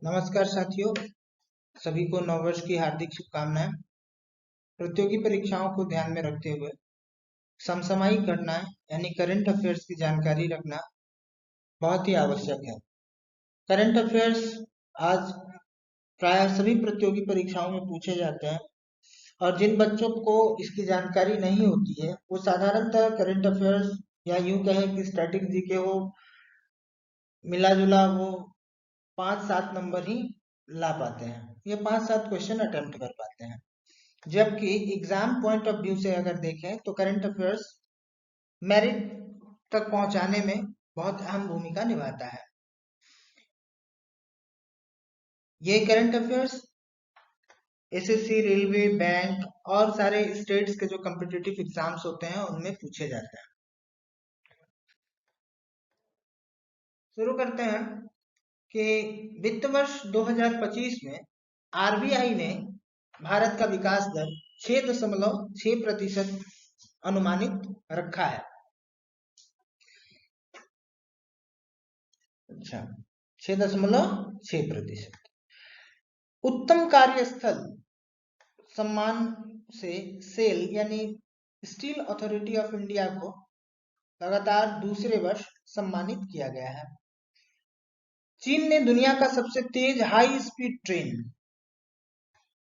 नमस्कार साथियों, सभी को नववर्ष की हार्दिक शुभकामनाएं। प्रतियोगी परीक्षाओं को ध्यान में रखते हुए समसामयिक घटनाएं यानी करंट अफेयर्स की जानकारी रखना बहुत ही आवश्यक है। करंट अफेयर्स आज प्राय सभी प्रतियोगी परीक्षाओं में पूछे जाते हैं और जिन बच्चों को इसकी जानकारी नहीं होती है वो साधारणतः करंट अफेयर्स या यूं कहें कि स्टैटिक जीके हो मिला जुला वो 5-7 नंबर ही ला पाते हैं। ये 5-7 क्वेश्चन अटेम्प्ट कर पाते हैं, जबकि एग्जाम पॉइंट ऑफ व्यू से अगर देखें तो करंट अफेयर्स मेरिट तक पहुंचाने में बहुत अहम भूमिका निभाता है। ये current affairs SSC, railway, bank और सारे स्टेट्स के जो कॉम्पिटिटिव एग्जाम्स होते हैं उनमें पूछे जाते हैं। शुरू करते हैं कि वित्त वर्ष 2025 में आरबीआई ने भारत का विकास दर 6.6% अनुमानित रखा है। अच्छा, 6.6%। उत्तम कार्यस्थल सम्मान से सेल यानी स्टील अथॉरिटी ऑफ इंडिया को लगातार दूसरे वर्ष सम्मानित किया गया है। चीन ने दुनिया का सबसे तेज हाई स्पीड ट्रेन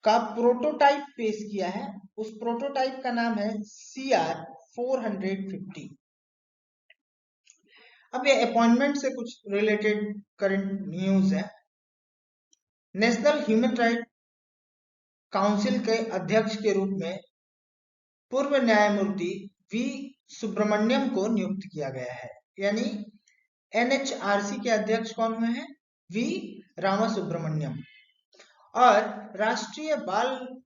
का प्रोटोटाइप पेश किया है। उस प्रोटोटाइप का नाम है CR450। अब ये अपॉइंटमेंट से कुछ रिलेटेड करंट न्यूज है। नेशनल ह्यूमन राइट काउंसिल के अध्यक्ष के रूप में पूर्व न्यायमूर्ति वी सुब्रमण्यम को नियुक्त किया गया है। यानी एनएचआरसी के अध्यक्ष कौन हुए हैं? वी रामासुब्रमण्यम। और राष्ट्रीय बाल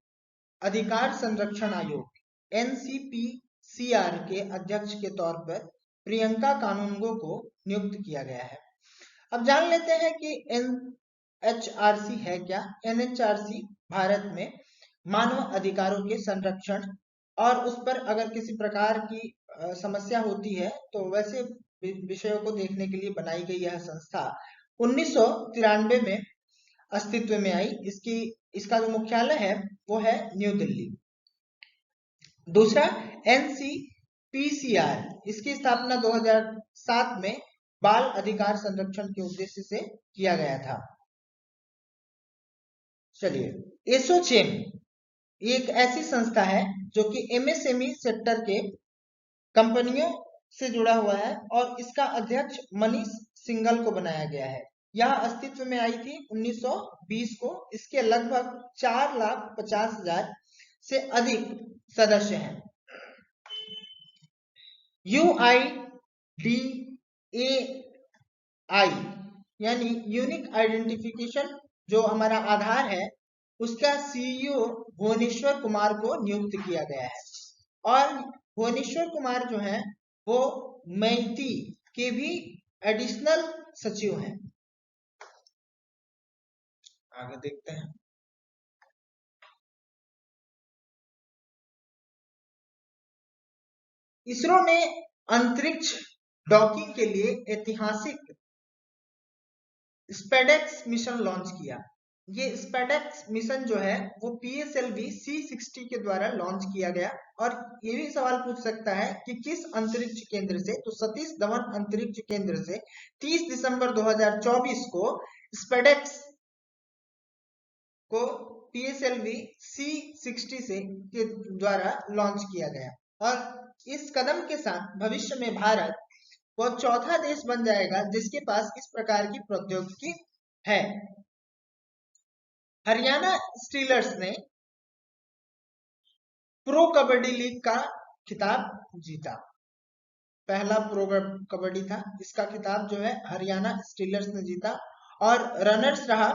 अधिकार संरक्षण आयोग एनसीपीसीआर के अध्यक्ष के तौर पर प्रियंका कानूनगो को नियुक्त किया गया है। अब जान लेते हैं कि एनएचआरसी है क्या। एनएचआरसी भारत में मानव अधिकारों के संरक्षण और उस पर अगर किसी प्रकार की समस्या होती है तो वैसे विषयों को देखने के लिए बनाई गई यह संस्था 1993 में अस्तित्व में आई। इसका जो मुख्यालय है वो है न्यू दिल्ली। दूसरा एनसीपीसीआर, इसकी स्थापना 2007 में बाल अधिकार संरक्षण के उद्देश्य से किया गया था। चलिए, एसोचेम एक ऐसी संस्था है जो कि एमएसएमई सेक्टर के कंपनियों से जुड़ा हुआ है और इसका अध्यक्ष मनीष सिंघल को बनाया गया है। यह अस्तित्व में आई थी 1920 को। इसके लगभग 4,50,000 से अधिक सदस्य हैं। UIDAI यानी यूनिक आइडेंटिफिकेशन जो हमारा आधार है उसका सीईओ भुवनेश्वर कुमार को नियुक्त किया गया है। और भुवनेश्वर कुमार जो है वो मैती के भी एडिशनल सचिव हैं। आगे देखते हैं। इसरो ने अंतरिक्ष डॉकिंग के लिए ऐतिहासिक स्पेडेक्स मिशन लॉन्च किया। ये स्पेडेक्स मिशन जो है वो PSLV C60 के द्वारा लॉन्च किया गया। और ये भी सवाल पूछ सकता है कि किस अंतरिक्ष केंद्र से, तो सतीश धवन अंतरिक्ष केंद्र से 30 दिसंबर 2024 को स्पेडेक्स को PSLV C60 से के द्वारा लॉन्च किया गया। और इस कदम के साथ भविष्य में भारत वो चौथा देश बन जाएगा जिसके पास इस प्रकार की प्रौद्योगिकी है। हरियाणा स्टीलर्स ने प्रो कबड्डी लीग का खिताब जीता। पहला प्रो कबड्डी था, इसका खिताब जो है हरियाणा स्टीलर्स ने जीता। और रनर्स रहा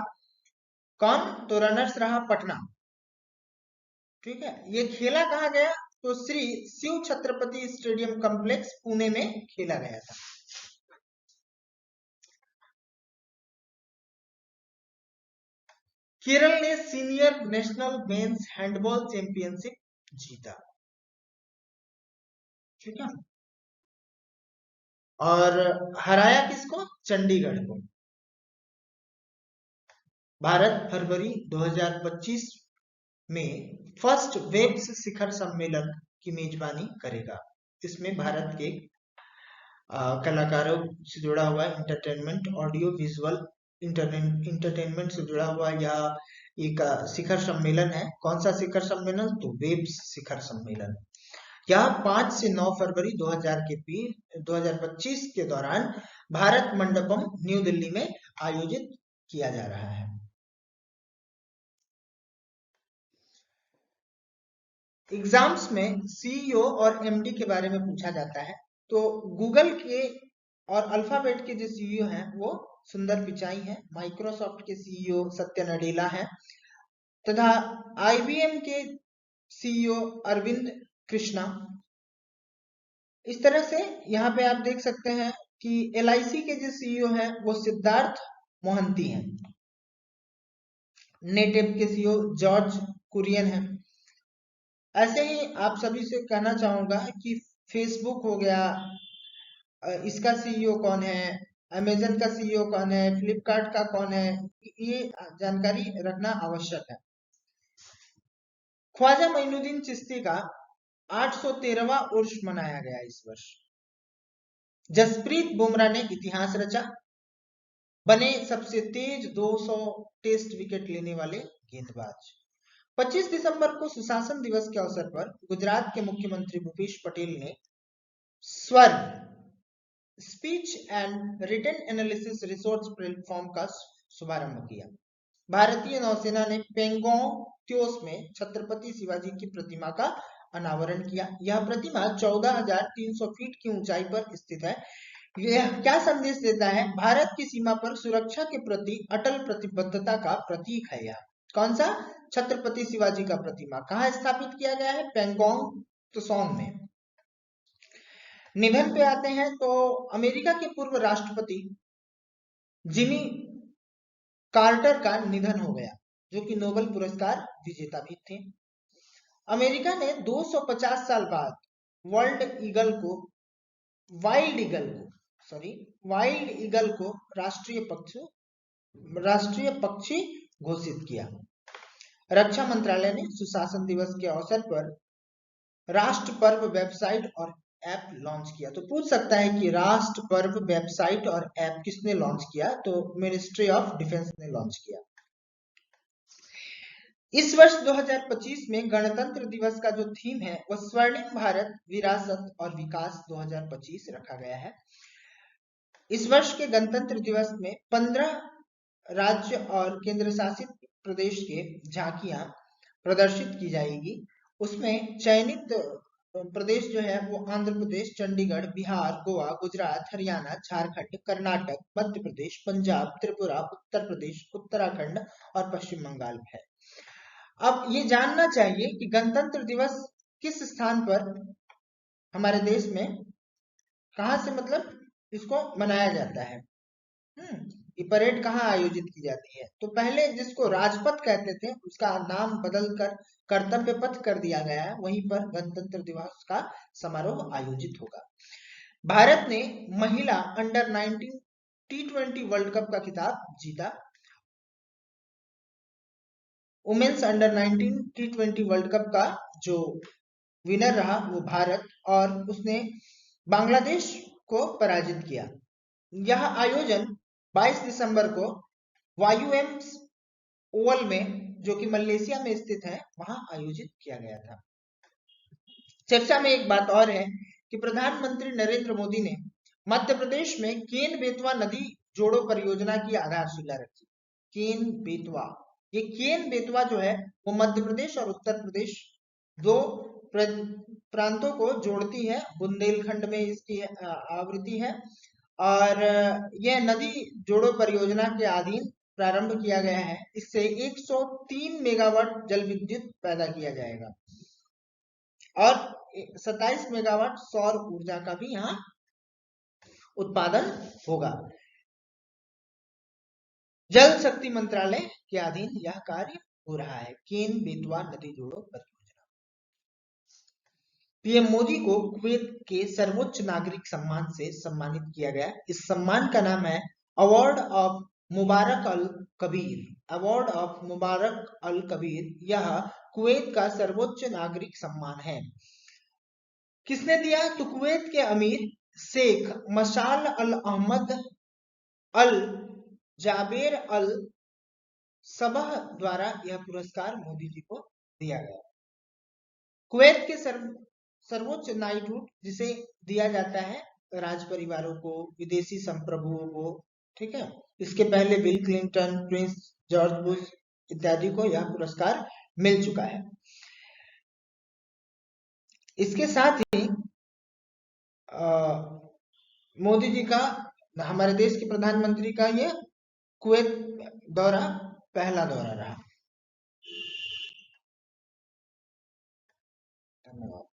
कौन? तो रनर्स रहा पटना। ठीक है, ये खेला कहाँ गया? तो श्री शिव छत्रपति स्टेडियम कॉम्प्लेक्स पुणे में खेला गया था। केरल ने senior national men's handball championship जीता। ठीक है, और हराया किसको? चंडीगढ़ को। भारत फरवरी 2025 में फर्स्ट वेब्स शिखर सम्मेलन की मेजबानी करेगा। इसमें भारत के कलाकारों से जुड़ा हुआ इंटरटेनमेंट, ऑडियो विजुअल इंटरटेनमेंट से जुड़ा हुआ यह एक शिखर सम्मेलन है। कौन सा शिखर सम्मेलन? तो वेब्स शिखर सम्मेलन। यह 5 से 9 फरवरी 2025 के दौरान भारत मंडपम न्यू दिल्ली में आयोजित किया जा रहा है। एग्जाम्स में सीईओ और एमडी के बारे में पूछा जाता है। तो गूगल के और अल्फाबेट के जो सीईओ हैं वो सुंदर पिचाई हैं, माइक्रोसॉफ्ट के सीईओ सत्य नडेला हैं, तथा आईबीएम के सीईओ अरविंद कृष्णा। इस तरह से यहाँ पे आप देख सकते हैं कि एलआईसी के जो सीईओ हैं वो सिद्धार्थ मोहंती हैं। नेटिव के सीईओ जॉर्ज कुरियन हैं। ऐसे ही आप सभी से कहना चाहूंगा कि फेसबुक हो गया, इसका सीईओ कौन है, अमेजन का सीईओ कौन है, फ्लिपकार्ट का कौन है, ये जानकारी रखना आवश्यक है। ख्वाजा मोइनुद्दीन चिश्ती का 813वां उर्स मनाया गया इस वर्ष। जसप्रीत बुमराह ने इतिहास रचा, बने सबसे तेज 200 टेस्ट विकेट लेने वाले गेंदबाज। 25 दिसंबर को सुशासन दिवस के अवसर पर गुजरात के मुख्यमंत्री भूपेश पटेल ने Swar speech and written analysis resource platform का शुभारंभ किया। भारतीय नौसेना ने पेंगोंग त्योस में छत्रपति शिवाजी की प्रतिमा का अनावरण किया। यह प्रतिमा 14,300 फीट की ऊंचाई पर स्थित है। यह क्या संदेश देता है? भारत की सीमा पर सुरक्षा के प्रति अटल प्रतिबद्धता का प्रतीक है। यह कौन सा? छत्रपति शिवाजी का प्रतिमा कहाँ स्थापित किया गया है? पेंगोंग त्सोंग में। निधन पे आते हैं तो अमेरिका के पूर्व राष्ट्रपति जिमी कार्टर का निधन हो गया, जो कि नोबेल पुरस्कार विजेता भी थे। अमेरिका ने 250 साल बाद वाइल्ड ईगल को राष्ट्रीय पक्षी घोषित किया। रक्षा मंत्रालय ने सुशासन दिवस के अवसर पर राष्ट्र पर्व वेबसाइट और ऐप लॉन्च किया। तो पूछ सकता है कि राष्ट्र पर्व वेबसाइट और ऐप किसने लॉन्च किया? तो मिनिस्ट्री ऑफ डिफेंस ने लॉन्च किया। इस वर्ष 2025 में गणतंत्र दिवस का जो थीम है वह स्वर्णिम भारत विरासत और विकास 2025 रखा गया है। इस वर्ष के गणतंत्र दिवस में 15 राज्य और केंद्र शासित प्रदेश के झांकियां प्रदर्शित की जाएगी। उसमें चयनित प्रदेश जो है वो आंध्र प्रदेश, चंडीगढ़, बिहार, गोवा, गुजरात, हरियाणा, झारखंड, कर्नाटक, मध्य प्रदेश, पंजाब, त्रिपुरा, उत्तर प्रदेश, उत्तराखंड और पश्चिम बंगाल है। अब ये जानना चाहिए कि गणतंत्र दिवस किस स्थान पर हमारे देश में, कहां से मतलब इसको मनाया जाता है, ये परेड कहाँ आयोजित की जाती है? तो पहले जिसको राजपथ कहते थे उसका नाम बदलकर कर्तव्य पथ कर दिया गया है। वहीं पर गणतंत्र दिवस का समारोह आयोजित होगा। भारत ने महिला अंडर 19 T20 वर्ल्ड कप का खिताब जीता। Women's under 19 T20 world cup का जो विनर रहा वो भारत, और उसने बांग्लादेश को पराजित किया। यह आयोजन 22 दिसंबर को वायुएम्स ओवल में, जो कि मलेशिया में स्थित है, वहां आयोजित किया गया था। चर्चा में एक बात और है कि प्रधानमंत्री नरेंद्र मोदी ने मध्य प्रदेश में केन बेतवा नदी जोड़ो परियोजना की आधारशिला रखी। केन बेतवा, ये केन बेतवा जो है वो मध्य प्रदेश और उत्तर प्रदेश दो प्रांतों को जोड़ती है। बुंदेलखंड में इसकी आवृत्ति है और यह नदी जोड़ो परियोजना के अधीन प्रारंभ किया गया है। इससे 103 मेगावाट जल विद्युत पैदा किया जाएगा और 27 मेगावाट सौर ऊर्जा का भी यहाँ उत्पादन होगा। जल शक्ति मंत्रालय के अधीन यह कार्य हो रहा है। केन बेतवा नदी जोड़ो परियोजना। पीएम मोदी को कुवैत के सर्वोच्च नागरिक सम्मान से सम्मानित किया गया। इस सम्मान का नाम है award of Mubarak Al Kabeer, award of Mubarak Al Kabeer, यह कुवैत का सर्वोच्च नागरिक सम्मान है। किसने दिया? तो कुवैत के अमीर शेख मशाल अल अहमद अल जाबेर अल सबह द्वारा यह पुरस्कार मोदी जी को दिया गया। कुवैत के सर्वोच्च नाइटहुड जिसे दिया जाता है राज परिवारों को, विदेशी संप्रभुओं को, ठीक है। इसके पहले bill Clinton, Prince George Bush इत्यादि को यह पुरस्कार मिल चुका है। इसके साथ ही मोदी जी का, हमारे देश के प्रधानमंत्री का ये कुवैत दौरा पहला दौरा रहा। धन्यवाद।